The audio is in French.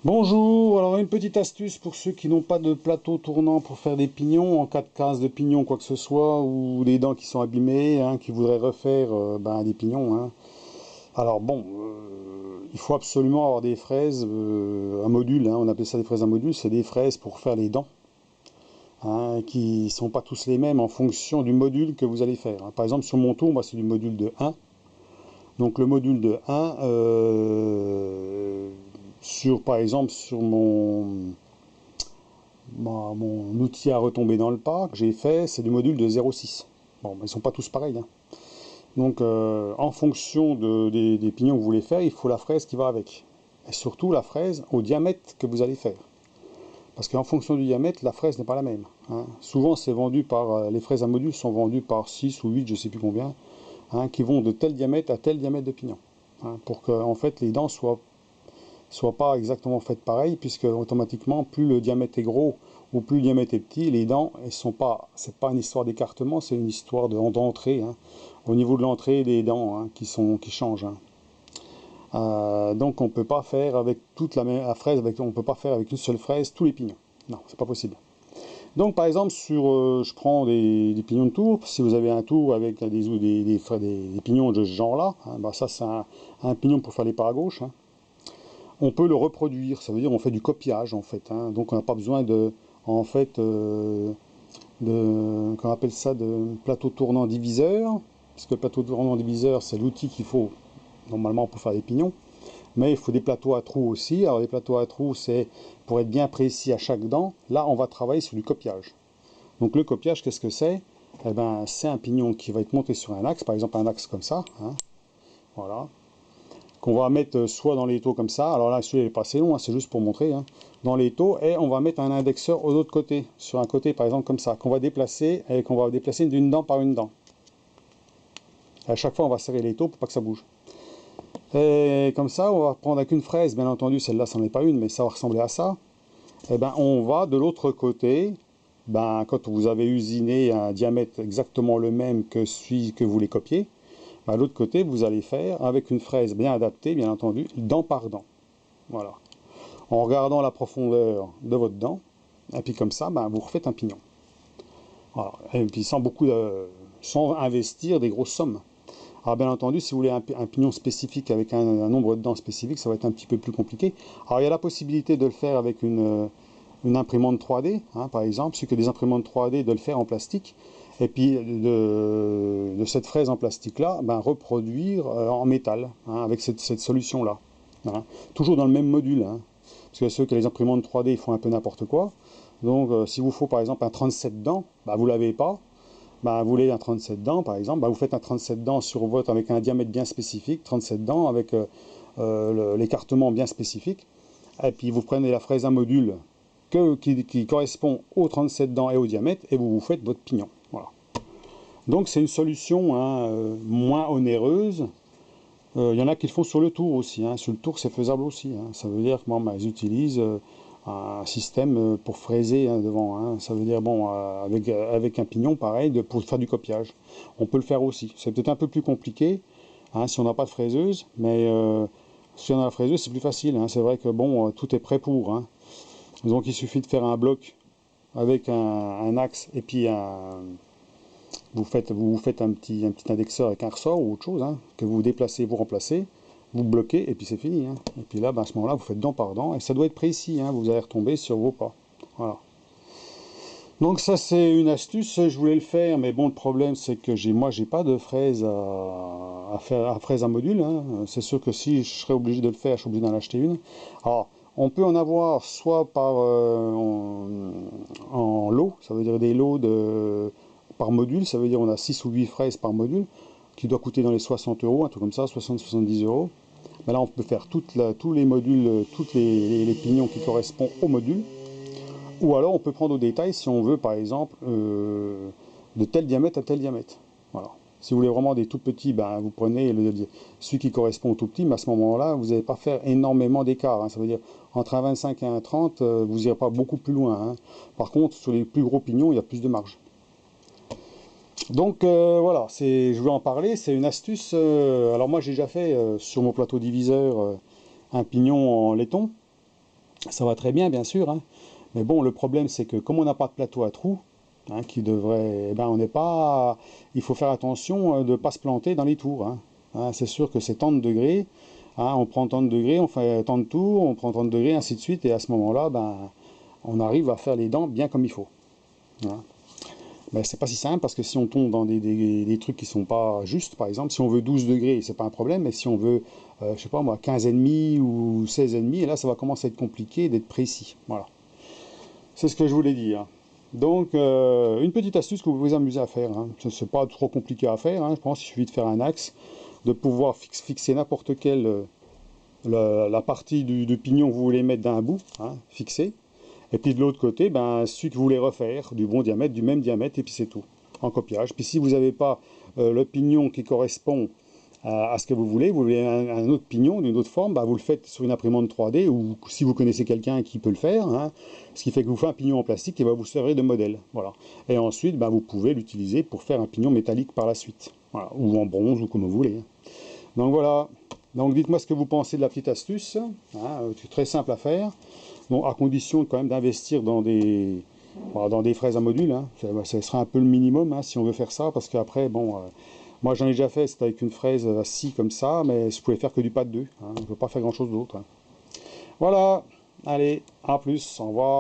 Bonjour, alors une petite astuce pour ceux qui n'ont pas de plateau tournant pour faire des pignons, en cas de casse de pignon quoi que ce soit, ou des dents qui sont abîmées, hein, qui voudraient refaire des pignons, hein. Alors bon, il faut absolument avoir des fraises à module, hein, on appelle ça des fraises à module, c'est des fraises pour faire les dents, hein, qui ne sont pas tous les mêmes en fonction du module que vous allez faire, hein. Par exemple sur mon tour, moi c'est du module de 1, donc le module de 1, par exemple sur mon outil à retomber dans le parc, j'ai fait, c'est du module de 0,6. Bon, mais ils sont pas tous pareils, hein. Donc, en fonction des pignons que vous voulez faire, il faut la fraise qui va avec. Et surtout la fraise au diamètre que vous allez faire. Parce qu'en fonction du diamètre, la fraise n'est pas la même, hein. Souvent, c'est vendu les fraises à module sont vendues par 6 ou 8, je sais plus combien, hein, qui vont de tel diamètre à tel diamètre de pignon, hein, pour que en fait, les dents soient pas exactement faites pareil, puisque automatiquement, plus le diamètre est gros ou plus le diamètre est petit, les dents, c'est pas une histoire d'écartement, c'est une histoire d'entrée, hein. Au niveau de l'entrée des dents, hein, qui changent, hein. Donc on peut pas faire avec toute la fraise, on peut pas faire avec une seule fraise tous les pignons. Non, c'est pas possible. Donc par exemple, je prends des pignons de tour. Si vous avez un tour avec des pignons de ce genre-là, hein, bah ça c'est un pignon pour faire les pas à gauche, hein. On peut le reproduire, ça veut dire on fait du copiage en fait, hein. Donc on n'a pas besoin en fait, qu'on appelle ça, de plateau tournant diviseur, puisque le plateau tournant diviseur c'est l'outil qu'il faut normalement pour faire des pignons, mais il faut des plateaux à trous aussi. Alors les plateaux à trous, c'est pour être bien précis à chaque dent. Là on va travailler sur du copiage. Donc le copiage, qu'est-ce que c'est? Eh ben, c'est un pignon qui va être monté sur un axe, par exemple un axe comme ça, hein, voilà, qu'on va mettre soit dans l'étau comme ça. Alors là, celui-là n'est pas assez long, hein, c'est juste pour montrer, hein, dans l'étau, et on va mettre un indexeur de l'autre côté, sur un côté par exemple comme ça, qu'on va déplacer, et qu'on va déplacer d'une dent par une dent. À chaque fois, on va serrer l'étau pour pas que ça bouge. Et comme ça, on va prendre avec une fraise, bien entendu, celle-là, c'en est pas une, mais ça va ressembler à ça. Et ben, on va de l'autre côté, ben, quand vous avez usiné un diamètre exactement le même que celui que vous voulez copier, ben, l'autre côté, vous allez faire avec une fraise bien adaptée, bien entendu, dent par dent. Voilà. En regardant la profondeur de votre dent, et puis comme ça, ben, vous refaites un pignon. Voilà. Et puis sans investir des grosses sommes. Alors bien entendu, si vous voulez un pignon spécifique avec un nombre de dents spécifique, ça va être un petit peu plus compliqué. Alors il y a la possibilité de le faire avec une imprimante 3D, hein, par exemple, celui qui a des imprimantes 3D, de le faire en plastique, et puis de cette fraise en plastique-là, ben, reproduire en métal, hein, avec cette solution-là, hein. Toujours dans le même module, hein, parce que ceux qui ont les imprimantes 3D, ils font un peu n'importe quoi. Donc s'il vous faut par exemple un 37 dents, ben, vous ne l'avez pas. Bah, vous voulez un 37 dents, par exemple, bah, vous faites un 37 dents sur votre avec un diamètre bien spécifique, 37 dents avec l'écartement bien spécifique, et puis vous prenez la fraise à module qui correspond aux 37 dents et au diamètre, et vous faites votre pignon. Voilà. Donc c'est une solution, hein, moins onéreuse. Il y en a qui le font sur le tour aussi, hein. Sur le tour, c'est faisable aussi, hein. Ça veut dire que bon, bah, ils utilisent un système pour fraiser, hein, devant, hein. Ça veut dire, bon, avec un pignon, pareil, pour faire du copiage. On peut le faire aussi. C'est peut-être un peu plus compliqué, hein, si on n'a pas de fraiseuse, mais si on a la fraiseuse, c'est plus facile, hein. C'est vrai que bon, tout est prêt pour, hein. Donc il suffit de faire un bloc avec un axe et puis vous faites un petit indexeur avec un ressort ou autre chose, hein, que vous déplacez, vous remplacez, vous bloquez et puis c'est fini, hein. Et puis là, ben, à ce moment-là, vous faites dent par dent et ça doit être précis, hein, vous allez retomber sur vos pas. Voilà. Donc ça c'est une astuce, je voulais le faire, mais bon le problème c'est que moi j'ai pas de fraise à faire à fraise à module, hein. C'est sûr que si je serais obligé de le faire, je suis obligé d'en acheter une. Alors on peut en avoir soit en lot, ça veut dire des lots par module, ça veut dire on a 6 ou 8 fraises par module, qui doit coûter dans les 60 euros, un truc comme ça, 60-70 euros. Mais là on peut faire tous les modules, tous les pignons qui correspondent au module. Ou alors on peut prendre au détail si on veut par exemple de tel diamètre à tel diamètre. Voilà. Si vous voulez vraiment des tout petits, ben, vous prenez celui qui correspond au tout petit, mais à ce moment-là, vous n'allez pas faire énormément d'écart, hein. Ça veut dire entre un 25 et un 30, vous n'irez pas beaucoup plus loin, hein. Par contre, sur les plus gros pignons, il y a plus de marge. Donc voilà, je voulais en parler, c'est une astuce. Alors moi j'ai déjà fait sur mon plateau diviseur un pignon en laiton. ça va très bien, bien sûr, hein. Mais bon, le problème, c'est que comme on n'a pas de plateau à trous, hein, qui devrait, eh ben, on n'est pas, il faut faire attention de ne pas se planter dans les tours, hein. Hein, c'est sûr que c'est tant de degrés, hein, on prend tant de degrés, on fait tant de tours, on prend tant de degrés, ainsi de suite, et à ce moment-là, ben, on arrive à faire les dents bien comme il faut, hein. Ben, c'est pas si simple parce que si on tombe dans des trucs qui sont pas justes, par exemple, si on veut 12 degrés, c'est pas un problème, mais si on veut, je sais pas moi, 15,5 ou 16,5, et là, ça va commencer à être compliqué d'être précis. Voilà. C'est ce que je voulais dire. Donc, une petite astuce que vous pouvez vous amuser à faire, hein. Ce n'est pas trop compliqué à faire, hein. Je pense qu'il suffit de faire un axe, de pouvoir fixer n'importe quelle la partie du pignon que vous voulez mettre d'un bout, hein, fixé. Et puis de l'autre côté, ben, celui que vous voulez refaire, du bon diamètre, du même diamètre, et puis c'est tout, en copiage. Puis si vous n'avez pas le pignon qui correspond à ce que vous voulez un autre pignon d'une autre forme, bah, vous le faites sur une imprimante 3D ou si vous connaissez quelqu'un qui peut le faire, hein, ce qui fait que vous faites un pignon en plastique qui va vous servir de modèle. Voilà. Et ensuite, bah, vous pouvez l'utiliser pour faire un pignon métallique par la suite. Voilà. Ou en bronze ou comme vous voulez. Donc voilà. Donc dites-moi ce que vous pensez de la petite astuce. Hein, c'est très simple à faire. Donc à condition quand même d'investir dans des fraises à module. Hein. Ça sera un peu le minimum hein, si on veut faire ça parce qu'après, bon. Moi, j'en ai déjà fait, c'était avec une fraise à scie comme ça, mais je pouvais faire que du pas de deux. Hein, je ne peux pas faire grand-chose d'autre. Hein. Voilà, allez, à plus, au revoir.